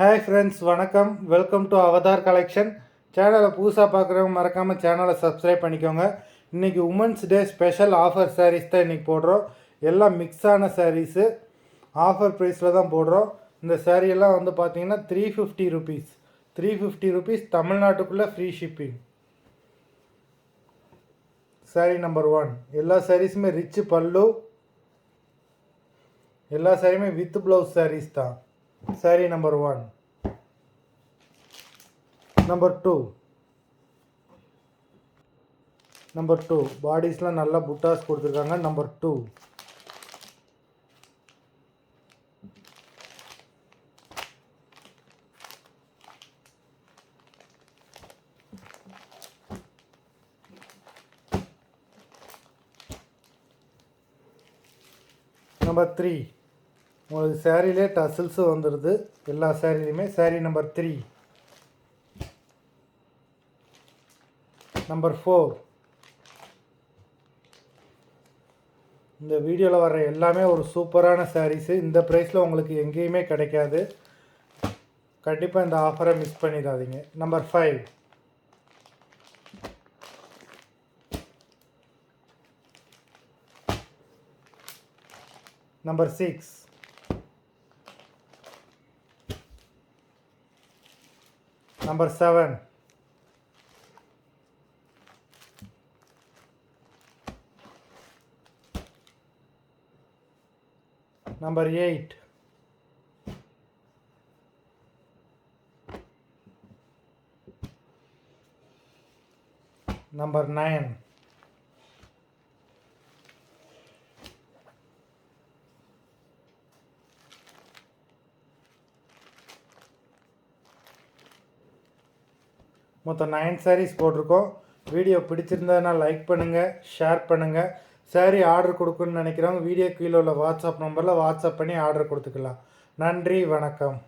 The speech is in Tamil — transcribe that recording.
ஹாய் ஃப்ரெண்ட்ஸ், வணக்கம். Welcome to Avatar collection. சேனலை புதுசாக பார்க்குறவங்க மறக்காமல் சேனலை சப்ஸ்கிரைப் பண்ணிக்கோங்க. இன்றைக்கி women's day special offer sarees தான் இன்றைக்கி போடுறோம். எல்லாம் மிக்ஸான சாரீஸு ஆஃபர் ப்ரைஸில் தான் போடுறோம். இந்த சாரியெல்லாம் வந்து பார்த்திங்கன்னா 350 ருபீஸ். 350 ருபீஸ், தமிழ்நாட்டுக்குள்ளே ஃப்ரீ ஷிப்பிங். சாரீ நம்பர் 1. எல்லா சாரீஸுமே ரிச்சு பல்லு, எல்லா சாரியுமே வித் ப்ளவுஸ் சாரீஸ் தான். சாரீ நம்பர் 1. நம்பர் 2. நம்பர் 2 பாடிஸ்லாம் நல்லா புட்டாஸ் கொடுத்துருக்காங்க. நம்பர் 2. நம்பர் 3. உங்களுக்கு சாரிலே டசில்ஸு வந்துடுது எல்லா சாரிலையுமே. சாரீ நம்பர் 3. நம்பர் 4. இந்த வீடியோவில் வர எல்லாமே ஒரு சூப்பரான சாரீஸு. இந்த ப்ரைஸில் உங்களுக்கு எங்கேயுமே கிடைக்காது. கண்டிப்பாக இந்த ஆஃபரை மிஸ் பண்ணிடாதீங்க. Number 5. Number 6. Number 7. Number 8. Number 9. மொத்தம் 9 சாரீஸ் போட்டிருக்கோம். வீடியோ பிடிச்சிருந்ததுன்னா லைக் பண்ணுங்கள், ஷேர் பண்ணுங்கள். சாரீ ஆர்டர் கொடுக்கணுன்னு நினைக்கிறவங்க வீடியோ கீழே உள்ள வாட்ஸ்அப் நம்பரில் வாட்ஸ்அப் பண்ணி ஆர்டர் கொடுத்துக்கலாம். நன்றி, வணக்கம்.